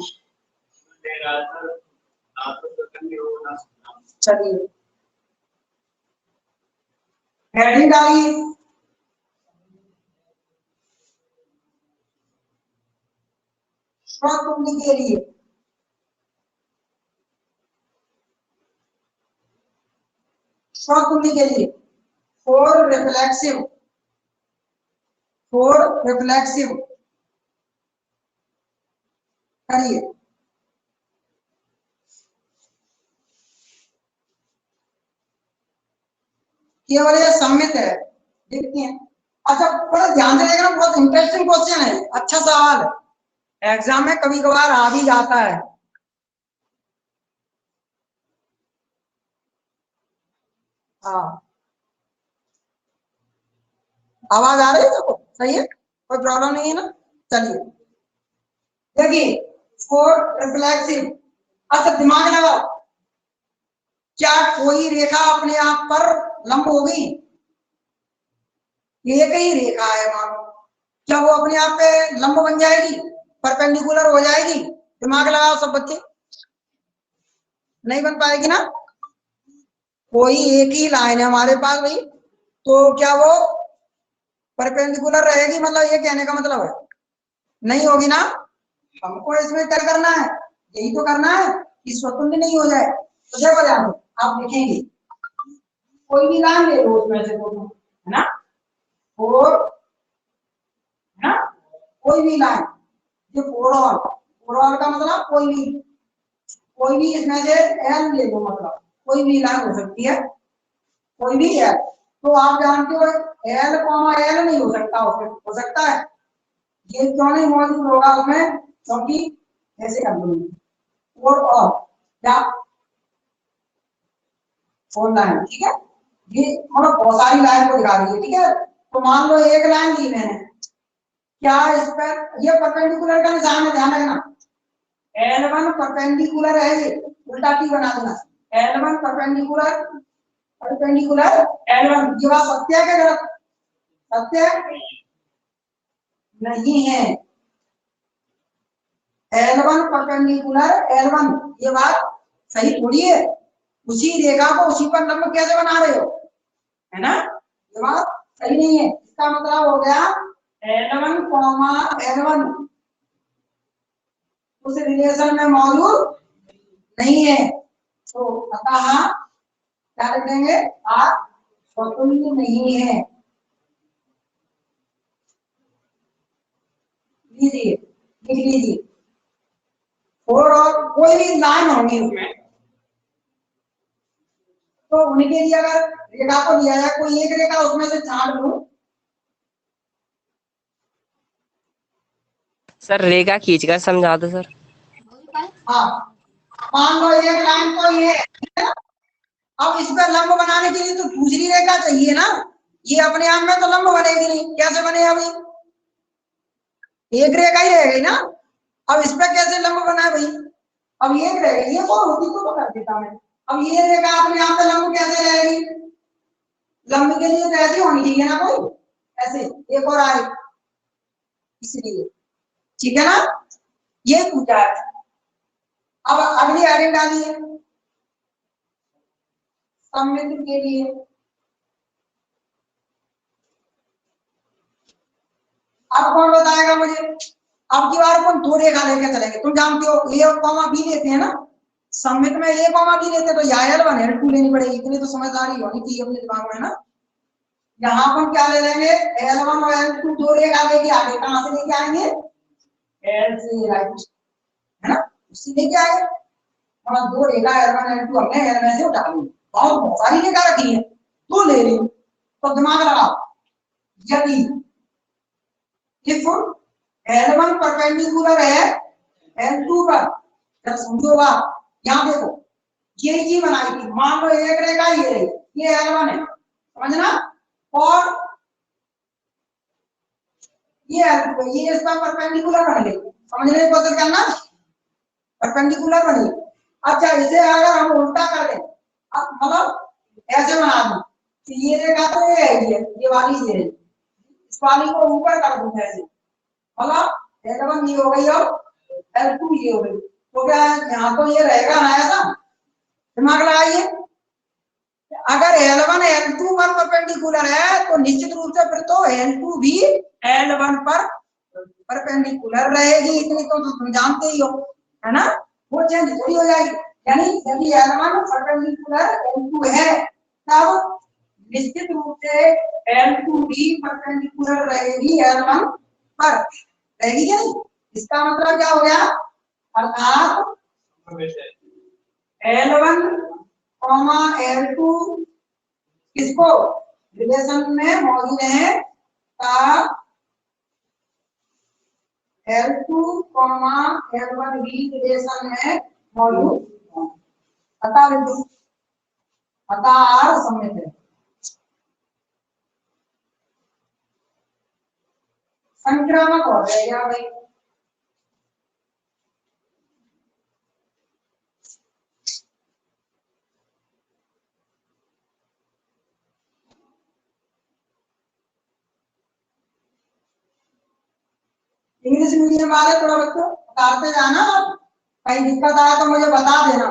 चलिए हेडिंग डालिए, स्वतुल्य के लिए, स्वतुल्य के लिए फोर रिफ्लेक्सिव करिए, केवल ये सम्मित है, देखते हैं। अच्छा थोड़ा ध्यान से देखना, बहुत इंटरेस्टिंग क्वेश्चन है, अच्छा सवाल है, एग्जाम में कभी कभार आ भी जाता है। हाँ आवाज आ रही है, देखो सही है, कोई प्रॉब्लम नहीं है ना। चलिए देखिए फोर रिफ्लेक्सिव, अच्छा दिमाग लगाओ, क्या कोई रेखा अपने आप पर लंब होगी? एक ही रेखा है मानो, क्या वो अपने आप पे लंब बन जाएगी, परपेंडिकुलर हो जाएगी? दिमाग लगाओ सब बच्चे, नहीं बन पाएगी ना। कोई एक ही लाइन है हमारे पास भाई, तो क्या वो परपेंडिकुलर रहेगी? मतलब ये कहने का मतलब है नहीं होगी ना। हमको इसमें क्या करना है, यही तो करना है कि स्वतंत्र नहीं हो जाए। तो देखो ध्यान आप लिखेंगे, कोई भी लाइन ले लो उसमें से, है ना, फोर, है ना, कोई भी लाइन, ये फोर का मतलब कोई भी इसमें से एल ले लो, मतलब कोई भी लाइन हो सकती है, कोई भी एल। तो आप जानते हो एल कॉमा एल नहीं हो सकता, उसमें हो सकता है, ये क्यों नहीं मौजूद होगा उसमें, क्योंकि ऐसे कर दूंगी और क्या 4 लाइन, ठीक है। ये मतलब बहुत सारी लाइन को दिखा रही है, ठीक है। तो मान लो एक लाइन ली मैंने, क्या इस पर ये परपेंडिकुलर का निशान है, ध्यान रखना। L1 परपेंडिकुलर है, ये उल्टा टी बना देना। L1 परपेंडिकुलर परपेंडिकुलर L1, ये बात सत्य है क्या गलत? सत्य नहीं है। L1 परपेंडिकुलर L1, ये बात सही थोड़ी है। उसी रेखा को उसी पर लंब कैसे बना रहे हो, है ना, ये बात सही नहीं है। इसका मतलब हो गया L1 L1 उस रिलेशन में मौजूद नहीं है। तो अतः क्या लिख देंगे, आप स्वतंत्र नहीं है। लीजिए लिख लीजिए। और कोई भी लाइन होगी उसमें, तो उनके लिए अगर रेखा को लिया जाए, कोई एक रेखा उसमें से छांट लूं, सर रेखा खींच कर समझा दो सर। हाँ मान लो एक लाइन को ये, अब इस पर लंब बनाने के लिए तो दूसरी रेखा चाहिए ना। ये अपने आप में तो लंब बनेगी नहीं, कैसे बने अभी, एक रेखा ही रहेगी ना। अब इस पर कैसे लंब बनाए भाई, अब एक रहेगी, ये कौन होती तो कर देता मैं। अब ये रेखा अपने आप में लंब कैसे रहेगी, लंब के लिए तो ऐसी होनी चाहिए ना कोई, ऐसे एक और आए, इसलिए, ठीक है ना, ये पूछा है। अब अगली हेडिंग डालिए, सममिति के लिए। अब कौन बताएगा मुझे, अब की बार कौन दो रेखा लेके चलेंगे, तुम जानते हो ए और कॉमा बी लेते हैं ना, सममित में ए कॉमा बी लेते हैं तो यहाँ L1 L2 लेनी पड़ेगी, इतनी तो समझदारी होनी चाहिए अपने दिमाग में ना। यहाँ पर क्या ले लेंगे, L1 और L2 दो रेखा लेके आगे, कहां से लेके आएंगे, L से राइट, है ना, उसी लेके आए। और दो रेखा L1 L2 हमने L में से उठा ली, बहुत सारी रेखा रखी है, दो ले ली, तो दिमाग लगाओ। यदि इफ L1 परपेंडिकुलर है L2 पर, जब समझो बात, यहाँ देखो ये चीज बनाई थी, मान लो एक रेखा ये रही, ये L1 है, समझना, और ये L2 है, ये इसका परपेंडिकुलर बन गई, समझने की कोशिश करना, परपेंडिकुलर बनी। अच्छा इसे अगर हम उल्टा कर दें, अब मतलब ऐसे बना दूं कि ये रेखा तो ये है, ये वाली ये है, इस वाली को ऊपर कर दूं ऐसे, मतलब L1 ये हो गई और L2 ये हो गई, तो क्या यहाँ तो ये रहेगा ना ऐसा, दिमाग लगाइए। अगर L1 L2 पर परपेंडिकुलर है तो निश्चित रूप से फिर तो L2 भी L1 पर परपेंडिकुलर रहेगी, इतनी तो तुम जानते ही हो, है ना, वो चेंज थोड़ी हो जाएगी। यानी यदि L1 परपेंडिकुलर L2 है तब निश्चित रूप से L2 भी परपेंडिकुलर रहेगी L1 पर, रहेगी क्या नहीं। इसका मतलब क्या हो गया, अर्थात L1 L2 किसको रिलेशन में मौजूद है, L2 L1 भी रिलेशन में मौजूद, अतः R सममित है। संक्रामक हो जाएगा भाई, इंग्लिश मीडियम वाले थोड़ा बच्चों बताते जाना, आप कहीं दिक्कत आए तो मुझे बता देना।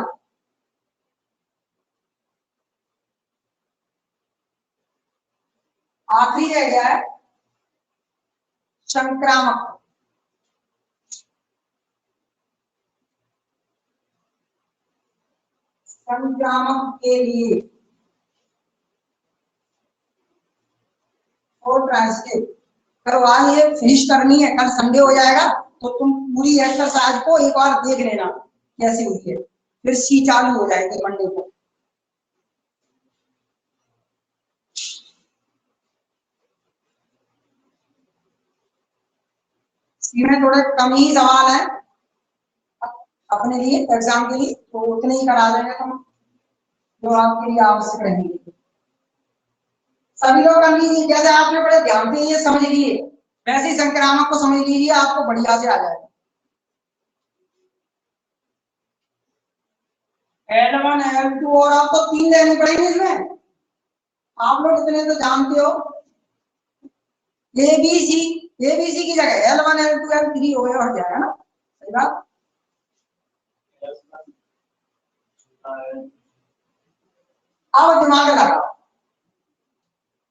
आखिरी रह गया है संक्रामक। संक्रामक के लिए और ट्रांसलेट करवानी है, फिनिश करनी है, कल संडे हो जाएगा तो तुम पूरी एक्सरसाइज को एक बार देख लेना कैसी हुई है, फिर सी चालू हो जाएगी मंडे को। सी में थोड़े कम ही सवाल है अपने लिए एग्जाम के लिए, तो उतने ही करा देंगे तुम, जो आपके लिए आवश्यक रहेंगे। सभी लोग कर लीजिए, जैसे आपने बड़े ध्यान से ये समझ लिए वैसे ही संक्रामक को समझ लीजिए, आपको बढ़िया से आ जाएगा। L1 L2 और आपको 3 लेनी पड़ेगी इसमें। आप लोग इतने तो जानते हो, ABC की जगह L1 L2 L3 हो गया, हट जाएगा ना, सही बात। अब दिमाग लगाओ,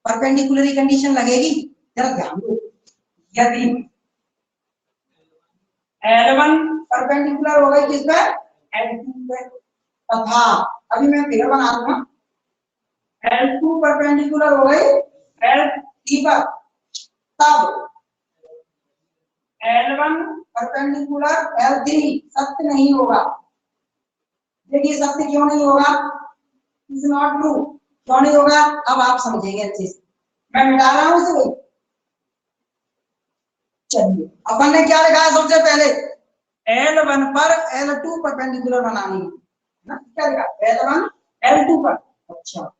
परपेंडिकुलरी कंडीशन लगेगी, जरा ध्यान दो। यदि L1 परपेंडिकुलर हो गई किस पे, L2 पे, तथा अभी मैं फिगर बना दूंगा, L2 परपेंडिकुलर हो गई L3 पर, तब L1 परपेंडिकुलर L3 सत्य नहीं होगा। देखिए सत्य क्यों नहीं होगा, इज नॉट ट्रू, क्यों नहीं होगा अब आप समझेंगे अच्छे से। मैं मिटा रहा हूं इसे। चलिए अपन ने क्या लिखा है सबसे पहले, L1 पर L2 परपेंडिकुलर बनानी है ना, क्या लिखा L1 L2 पर। अच्छा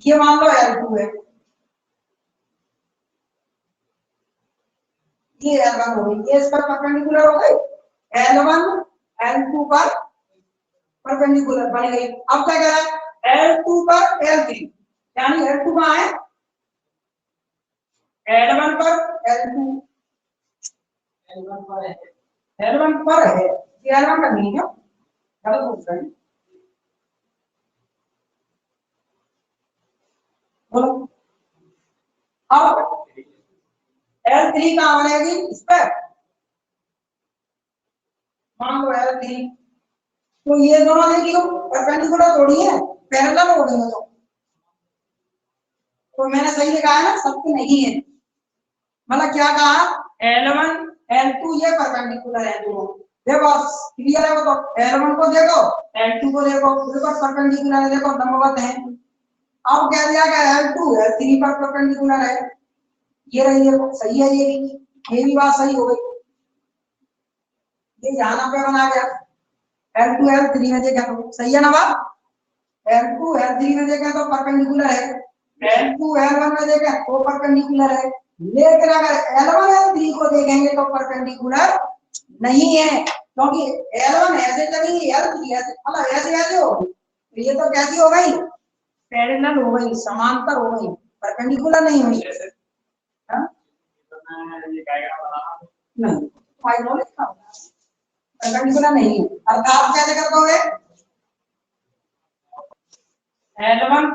ये मान लो L2 है, ये L1 हो गई, ये इस पर परपेंडिकुलर हो गई, L1 L2 पर परपेंडिकुलर बन गई। अब क्या कह रहा है, L2 पर L3, यानी L2 कहां है, L1 पर L2, L1 पर है, L1 पर है, ये L1 पर नहीं है, गलत बोल रहे हैं, बोलो। अब L3 कहां बनेगी, इस पर मान लो L3, तो ये दोनों देखियो परपेंडिकुलर थोड़ी है, पैरेलल हो गए तो मैंने सही लिखा है ना, सबको नहीं है। मतलब क्या कहा, L1 L2 ये परपेंडिकुलर है दोनों, देखो क्लियर है वो, तो L1 को देखो L2 को देखो, देखो परपेंडिकुलर है, देखो लंबवत है। अब क्या दिया गया, L2 L3 पर परपेंडिकुलर है, ये रही, देखो सही है, ये भी बात सही हो गई। ये यहाँ पे बना गया L2 L3 में देखा तो सही है ना बात, L2 L3 में देखें तो परपेंडिकुलर है, L2 L1 में देखें तो परपेंडिकुलर है, लेकिन अगर L1 L3 को देखेंगे तो परपेंडिकुलर नहीं है, क्योंकि L1 ऐसे चलेगी, L3 ऐसे, मतलब ऐसे ऐसे हो गई, तो ये तो कैसी हो गई, पैरेलल हो गई, समांतर हो गई, परपेंडिकुलर नहीं हुई। हाँ? नहीं परपेंडिकुलर नहीं है, अर्थात क्या जगह दोगे, L1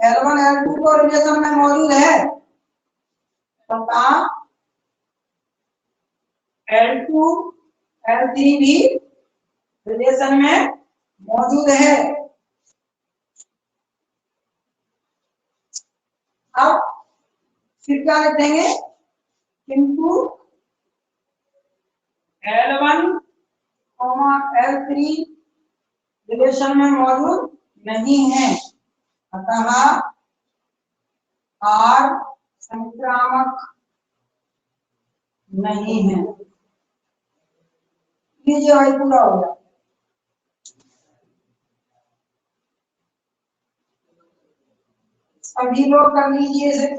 L1 L2 को रिलेशन में मौजूद है तथा L2 L3 भी रिलेशन में मौजूद है। अब फिर क्या लिख देंगे, किंतु L1 L3 रिलेशन में मौजूद नहीं है, अतः R संक्रामक नहीं है। लीजिए भाई पूरा हो गया। अभी लोग कर लीजिए इसे।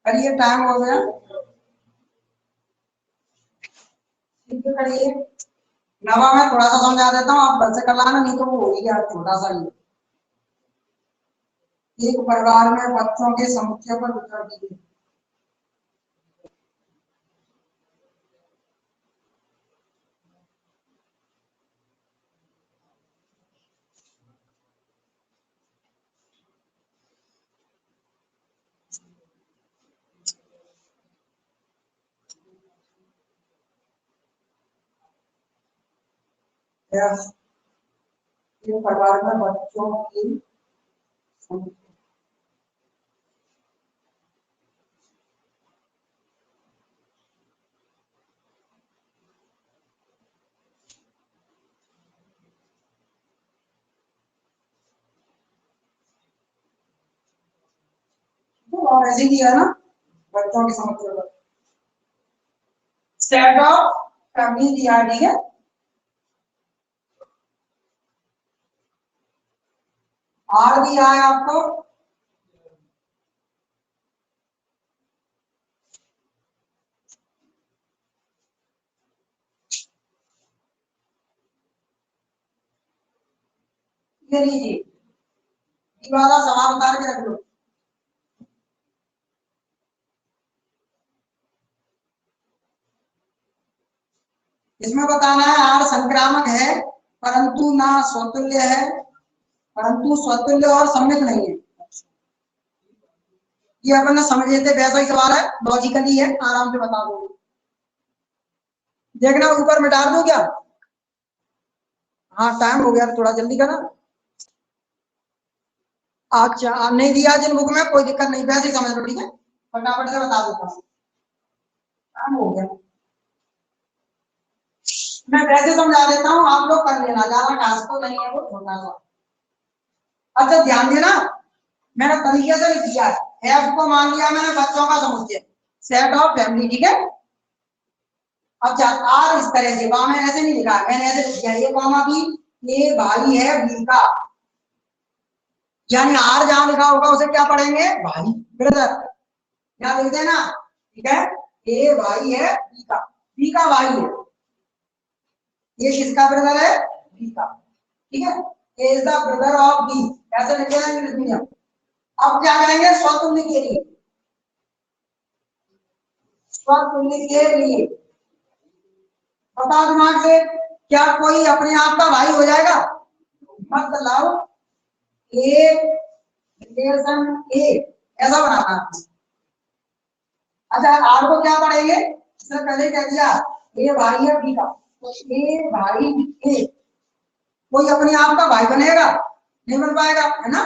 करिए, टाइम हो गया, करिए। नवा मैं थोड़ा सा समझा देता हूँ, आप बल से कर लाना, नहीं तो वो हो ही गया छोटा सा ही। एक परिवार में बच्चों के समुच्चय पर विचार कीजिए। एक परिवार में बच्चों की संख्या, और ऐसे दिया है ना बच्चों की समझ लो। सेट ऑफ फैमिली दिया है, ठीक है। आर दिया है आपको, ये लीजिए ये वाला सवाल उतार के रख लो। इसमें बताना है आर संक्रामक है परंतु ना स्वतुल्य है, परंतु स्वतुल्य और सम्मित नहीं है। ये अपन ने समझ लेते, वैसा ही सवाल है, लॉजिकली है, आराम से बता दो। देखना ऊपर में डाल दो क्या? हाँ टाइम हो गया, थोड़ा जल्दी करना। अच्छा नहीं दिया जिन बुक में कोई दिक्कत नहीं, वैसे ही समझ लो, ठीक है, फटाफट से बता देता हूँ। टाइम हो गया, मैं वैसे समझा देता हूँ, आप लोग कर लेना, ज्यादा खास तो नहीं है वो, छोटा सा। अच्छा ध्यान देना, मैंने तरीके से लिख दिया है। एफ को मान लिया मैंने बच्चों का समुच्चय, सेट ऑफ फैमिली, ठीक है। अच्छा आर इस तरह से, वहां मैंने ऐसे नहीं लिखा, मैंने ऐसे लिख दिया ए कॉमा बी, ये भाई है बी का, यानी आर जहां लिखा होगा उसे क्या पढ़ेंगे? भाई, ब्रदर, क्या लिख देना, ठीक है। ए भाई है बी का भाई है, ये किसका ब्रदर है? बी का, ठीक है। A is the brother of B, ऐसे लिख देना इंग्लिश मीडियम। अब क्या करेंगे? स्वतुल्य के लिए, स्वतुल्य के लिए बता दिमाग से, क्या कोई अपने आप का भाई हो जाएगा? मतलब ए रिलेशन ए, ऐसा बनाना है। अच्छा आर को क्या पढ़ेंगे? इसने पहले क्या किया, ए भाई है बी का, तो ए भाई ए, कोई अपने आप का भाई बनेगा? नहीं बन पाएगा, है ना।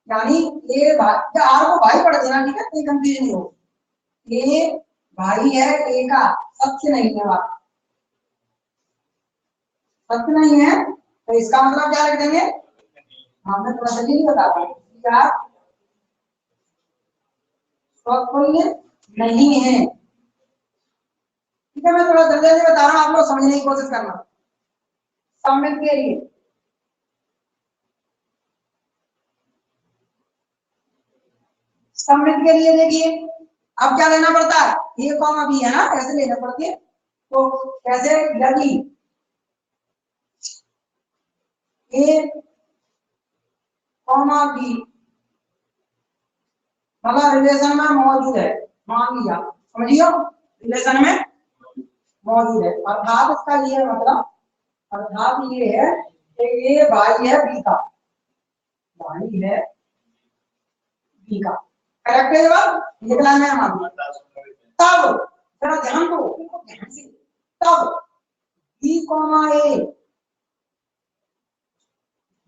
यानी ए भाई, आर को भाई पढ़ देना, ठीक है, कोई कंफ्यूजन नहीं हो। ए भाई है ए का, सत्य नहीं है बात, सत्य नहीं है, तो इसका मतलब क्या लिख देंगे? हाँ मैं थोड़ा जल्दी नहीं बताता हूँ, क्या स्वतुल्य नहीं है, ठीक है। मैं थोड़ा जल्दी जल्दी बता रहा हूँ, आप लोग समझने की कोशिश करना। सम्मित के लिए देखिए अब क्या लेना पड़ता है, ए कॉमा बी है ना, ऐसे लेना पड़ती है। तो कैसे? यदि ए कॉमा बी मतलब रिलेशन में मौजूद है, मान लिया, समझियो, रिलेशन में मौजूद है, अर्थात इसका ये मतलब, अर्थात ये है कि ये भाई है बी का, भाई है बी का, करेक्ट है ये बात, ये लाइन में हमारी। तब जरा ध्यान दो, ध्यान से, तब बी कॉमा ए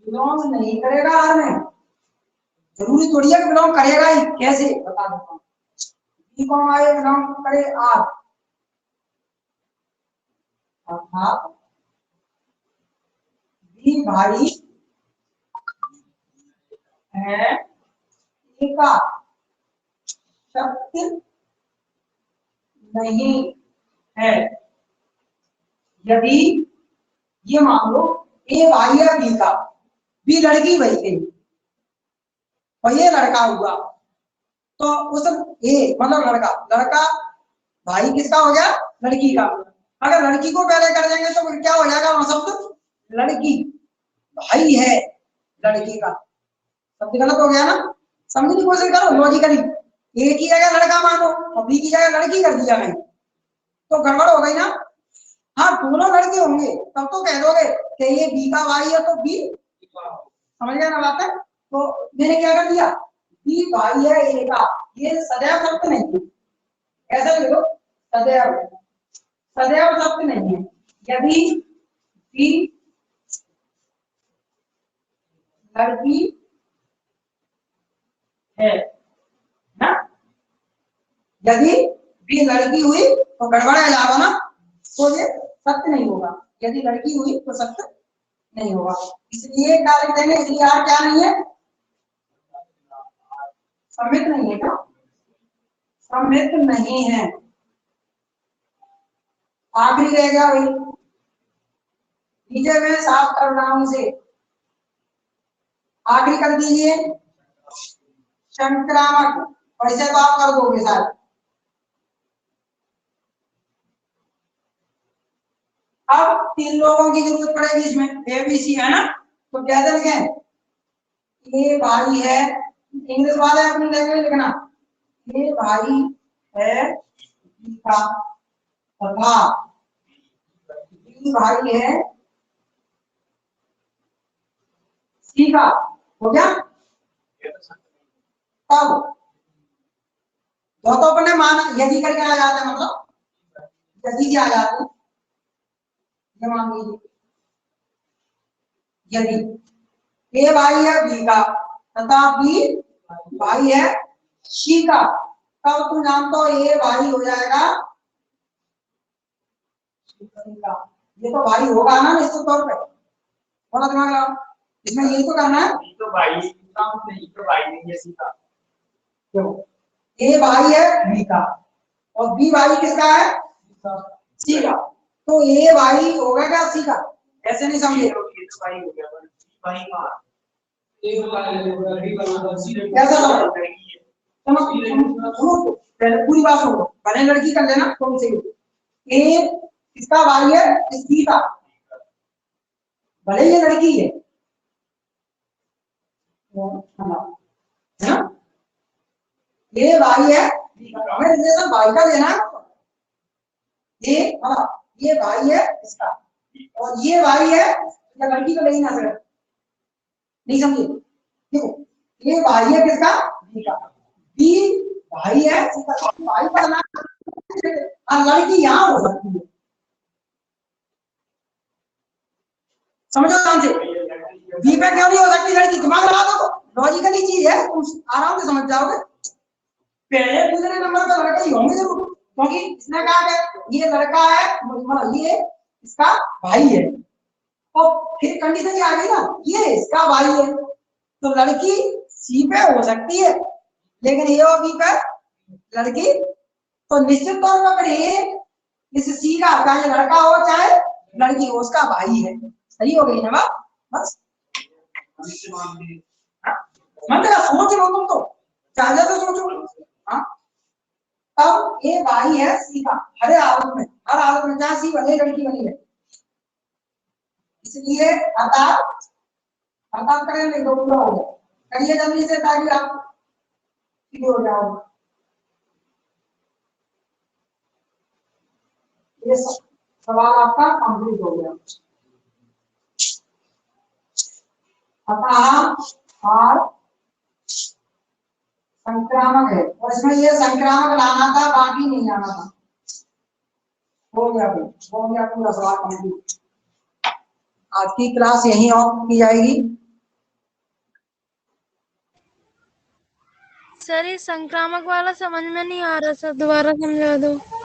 बिलोंग नहीं करेगा आर में, जरूरी थोड़ी है कि बिलोंग करेगा ही, कैसे बता देता हूँ। बी कॉमा ए बिलोंग करे आर, अर्थात बी भाई है ए का सत्य नहीं है, यदि ये मान लो ए भाई है बी का, बी लड़की भाई गई और ये लड़का हुआ, तो उस ए मतलब लड़का भाई किसका हो गया? लड़की का। अगर लड़की को पहले कर देंगे तो क्या हो जाएगा वहां शब्द? लड़की भाई है लड़की का, शब्द गलत हो गया ना, समझने की कोशिश करो लॉजिकली। ए की जगह लड़का मानो और बी की जगह लड़की कर दिया मैंने, तो गड़बड़ हो गई ना। हाँ दोनों लड़के होंगे तब तो कह दोगे कि ये बी का भाई है तो बी, समझ गया ना बात है। तो मैंने क्या कर दिया, बी भाई है ए का, ये सदैव सत्य नहीं है, ऐसा लिखो, सदैव, सदैव सत्य नहीं है। यदि बी लड़की है ना, यदि बी लड़की हुई तो गड़बड़ है जाएगा ना, तो ये सत्य नहीं होगा, यदि लड़की हुई तो सत्य नहीं होगा, इसलिए क्या लिख देंगे, इसलिए आर क्या नहीं है? सम्मित नहीं है क्या? संक्रमित नहीं है। आखिरी रह गया भाई, नीचे मैं साफ कर रहा हूं इसे, आखिरी कर दीजिए संक्रामक, और इसे तो आप कर दोगे सर। अब 3 लोगों की जरूरत पड़ेगी इसमें, ए बी सी है ना, तो कैसे लिखें? ये भाई है, इंग्लिश वाले अपनी लैंग्वेज लिखना, ये भाई है बी का, तथा बी भाई है सी का। हो गया? तब जो तो अपने माना यदि करके आ जाते हैं, मतलब यदि क्या आ जाते हैं, ये मान लीजिए यदि ए भाई है बी का तथा बी भाई है सी का, तब तुम जानते हो ए भाई हो जाएगा सी का। ये तो भाई होगा ना निश्चित तौर पे, थोड़ा दिमाग लगाओ, इसमें यही तो करना है। तो भाई नहीं, तो भाई नहीं है सीधा। देखो ए भाई है बी का और बी भाई किसका है? सी का, तो ए भाई होगा क्या सी का? ऐसे नहीं समझे, ये तो भाई हो गया, पर भाई कहां? कैसा समझ? सुनो पहले पूरी बात सुनो, भले लड़की कर लेना थोड़ी सी। ए किसका भाई है? सी का, भले ये लड़की है ना, ये भाई है, हमें रिलेशन भाई का लेना है। ये भाई है इसका और ये भाई है या लड़की को ले ही ना सके, नहीं समझे? देखो ये भाई है किसका? बी का, बी भाई है इसका, भाई का नाम और लड़की यहाँ हो सकती है, समझो ध्यान से। बी पे क्यों नहीं हो सकती लड़की? दिमाग लगा दो, लॉजिकली चीज है, तुम आराम से समझ जाओगे। पहले दूसरे नंबर पर लड़के ही होंगे जरूर, क्योंकि इसने कहा कि ये लड़का है, मतलब ये इसका भाई है, और फिर कंडीशन ये आ गई ना, ये इसका भाई है, तो लड़की सी पे हो सकती है, लेकिन ये और बी पे लड़की, तो निश्चित तौर पर ये इस सी का, चाहे लड़का हो चाहे लड़की हो, उसका भाई है। सही हो गई ना बात? बस मतलब सोच लो तुम तो, चाहे तो सोचो। हाँ, तब ये भाई है सी का, हर हालत में, हर हालत में, चाहे सी भले लड़की बनी है। इसलिए अर्थात अर्थात करेंगे दो पूरा हो गया, करिए जल्दी से ताकि आप सीधे हो जाओ। ये सवाल आपका कंप्लीट हो गया। अतः और संक्रामक है, और इसमें ये संक्रामक लाना था, बाकी नहीं आना था। हो गया भाई, हो गया पूरा सवाल कंप्लीट। आज की क्लास यहीं ऑफ की जाएगी। सर ये संक्रामक वाला समझ में नहीं आ रहा सर, दोबारा समझा दो।